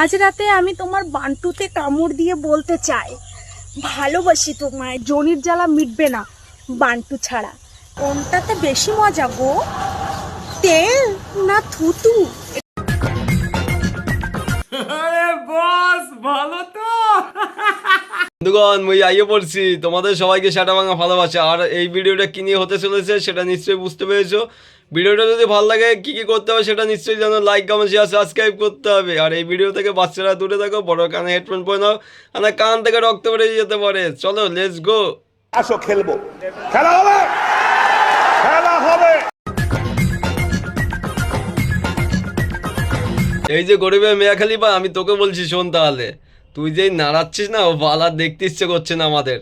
আজ রাতে আমি তোমার বান্টুতে কামড় দিয়ে বলতে চাই, ভালোবাসি তোমায়, জনির জ্বালা মিটবে না বান্টু ছাড়া। কোনটাতে বেশি মজা গো, তেল না থুতু? বন্ধুগণ, মুই আইয়ে পড়ছি। তোমাদের সবাইকে সেটা ভাঙা ভালোবাসা। আর এই ভিডিওটা কি নিয়ে হতে চলেছে সেটা নিশ্চয়ই বুঝতে পেরেছো। ভিডিওটা যদি ভালো লাগে কি কি করতে হবে সেটা নিশ্চয়ই জানো। লাইক, কমেন্ট, শেয়ার, সাবস্ক্রাইব করতে হবে। আর এই ভিডিও থেকে বাচ্চারা দূরে থাকো, বড় কানে হেডফোন পরে নাও, আর কান থেকে রক্ত বেরিয়ে যেতে পারে। চলো লেটস গো, আসো খেলবো, খেলা হবে, খেলা হবে। এই যে গরিবের মেয়া খালিফা, আমি তোকে বলছি শোন, তাহলে তুই যেই নাড়াচ্ছিস না, ও ভালো আর দেখতে ইচ্ছে করছে না আমাদের।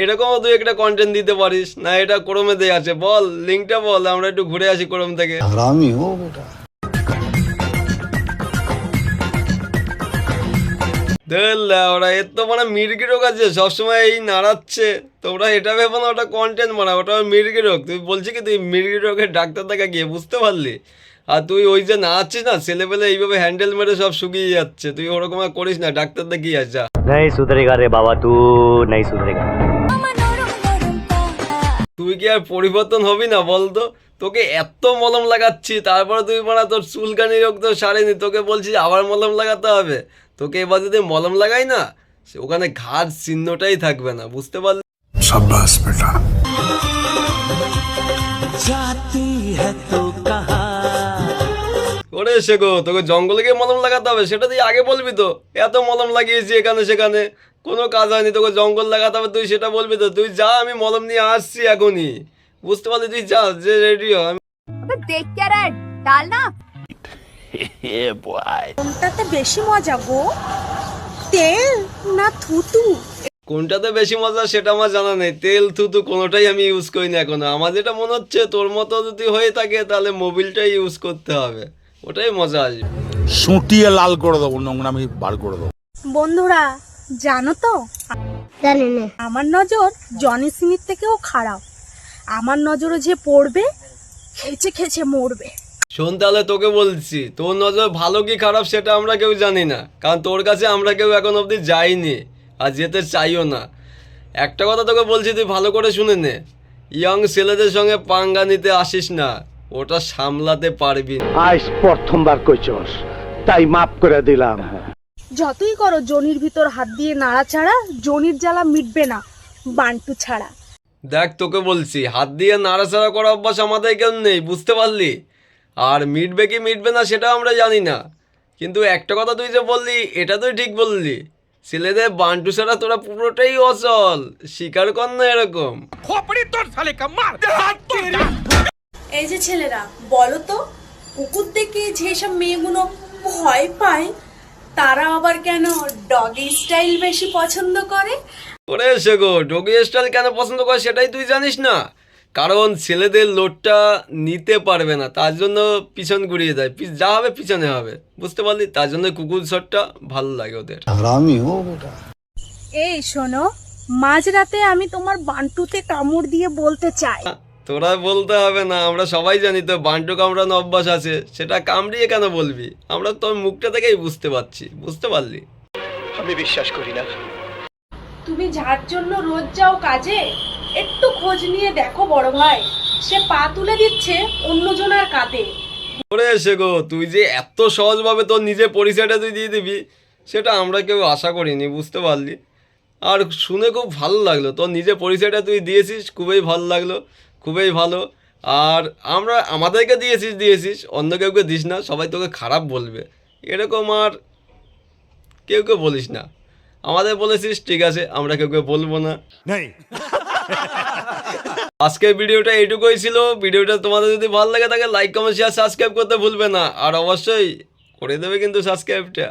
এরকমও তুই একটা কন্টেন্ট দিতে পারিস না? এটা ক্রোমে দেয়া আছে, বল লিঙ্কটা বল, আমরা একটু ঘুরে আসি ক্রোম থেকে। हरामी हो बेटा। ওরা এর তো মানে মির্গি রোগ আছে, সবসময় এই নাড়াচ্ছে। তোমরা এটা ভেবো না ওটা কন্টেন্ট বানা, ওটা মির্গি রোগ। তুই বলছি কি তুই মির্গি রোগের ডাক্তার দেখা গিয়ে বুঝতে পারলি? আর তুই ওই যে নাড়াচ্ছিস না, ছেলেপেলে এইভাবে হ্যান্ডেল মেরে সব শুকিয়ে যাচ্ছে। তুই ওরকম আর করিস না, ডাক্তার দেখিয়ে আসা। नहीं सुधरेगा रे बाबा, तू नहीं सुधरेगा। তুই কি আর পরিবর্তন হবি না বলতো? তোকে এত মলম লাগাচ্ছি, তারপরে তুই মানে তোর চুলকানি রোগ তো সারেনি, তোকে বলছি আবার মলম লাগাতে হবে। তোকে এবার যদি মলম লাগাই না, ওখানে ঘাট চিহ্নটাই থাকবে না, বুঝতে পারলি? शाबाश बेटा। ওরে শেখো, তোকে জঙ্গলে গিয়ে মলম লাগাতে হবে, সেটা তুই আগে বলবি তো। এত মলম লাগিয়েছি এখানে সেখানে, কোনো কাজ হয়নি, তোকে জঙ্গল লাগাতে হবে তুই সেটা বলবি তো। তুই যা, আমি মলম নিয়ে আসছি এখনই, বুঝতে পারলি? তুই যা, যে রেডি হ। দেখ কে রে ডাল না, কোনটাতে বেশি মজা গো, তেল না থুতু? কোনটাতে বেশি মজা সেটা আমার জানা নেই। তেল থুতু কোনোটাই আমি ইউজ করি না এখনো। আমার যেটা মনে হচ্ছে, তোর মতো যদি হয়ে থাকে তাহলে মোবিলটাই ইউজ করতে হবে, ওটাই মজা আসবে। সুটিয়ে লাল করে দেবো, নোংরামি বার করে দেবো। বন্ধুরা জানো তো, জানি না। আমার নজর জনি সিনির থেকেও খারাপ। আমার নজরে যে পড়বে খেচে খেচে মরবে। শোন তাহলে, তোকে বলছি, তোর নজর ভালো কি খারাপ সেটা আমরা কেউ জানি না, কারণ তোর কাছে আমরা কেউ এখন অবধি যাইনি আর যেতে চাইও না। একটা কথা তোকে বলছি, তুই ভালো করে শুনে নে, ইয়ং ছেলেদের সঙ্গে পাঙ্গা নিতে আসিস না, ওটা সামলাতে পারবি না। আজ প্রথমবার কইছস, তাই মাফ করে দিলাম। যতই করো জনির ভিতর হাত দিয়ে নাড়াচাড়া, জনির জ্বালা মিটবে না বান্টু ছাড়া। দেখ তোকে বলছি, হাত দিয়ে নাড়াচাড়া করা অভ্যাস আমাদের কেউ নেই, বুঝতে পারলি? আর মিটবে কি মিটবে না সেটা আমরা জানি না, কিন্তু একটা কথা তুই যে বললি এটা তুই ঠিক বললি, ছেলেদের বান্টু ছাড়া তোরা পুরোটাই অচল, স্বীকার কর না এরকম। এই যে ছেলেরা বলো তো, কুকুর দেখে যেসব মেয়েগুলো ভয় পায়, তারা আবার কেন ডগি স্টাইল বেশি পছন্দ করে? ওরে শেখো, ডগি স্টাইল কেন পছন্দ করে সেটাই তুই জানিস না? কারণ ছেলেদের লোডটা নিতে পারবে না, তার জন্য পিছন ঘুরিয়ে দেয়, যা হবে পিছনে হবে, বুঝতে পারলি? তার জন্য কুকুর শটটা ভালো লাগে ওদের। हरामी हो बेटा। এই শোনো, মাঝরাতে আমি তোমার বান্টুতে কামড় দিয়ে বলতে চাই। তোরা বলতে হবে না, আমরা সবাই জানি তো বান্টু কামড়ানো অভ্যাস আছে, সেটা কামড়িয়ে কেন বলবি? আমরা তোর মুখটা থেকেই বুঝতে পারছি, বুঝতে পারলি? আমি বিশ্বাস করি না। তুমি যার জন্য রোজ যাও কাজে, একটু খোঁজ নিয়ে দেখো বড় ভাই, সে পা তুলে দিচ্ছে অন্যজনের কাঁধে। ওরে শেখো, তুই যে এত সহজভাবে তোর নিজের পরিচয়টা তুই দিয়ে দিবি সেটা আমরা কেউ আশা করিনি, বুঝতে পারলি? আর শুনে খুব ভালো লাগলো, তোর নিজের পরিচয়টা তুই দিয়েছিস, খুবই ভালো লাগলো, খুবই ভালো। আর আমরা আমাদেরকে দিয়েছিস, অন্য কেউকে দিস না, সবাই তোকে খারাপ বলবে, এরকম আর কেউ বলিস না। আমাদের বলেছিস, ঠিক আছে, আমরা কেউকে বলবো না। আজকের ভিডিওটা এইটুকুই ছিল। ভিডিওটা তোমাদের যদি ভালো লাগে থাকে লাইক, কমেন্ট, শেয়ার, সাবস্ক্রাইব করতে ভুলবে না। আর অবশ্যই করে দেবে কিন্তু সাবস্ক্রাইবটা।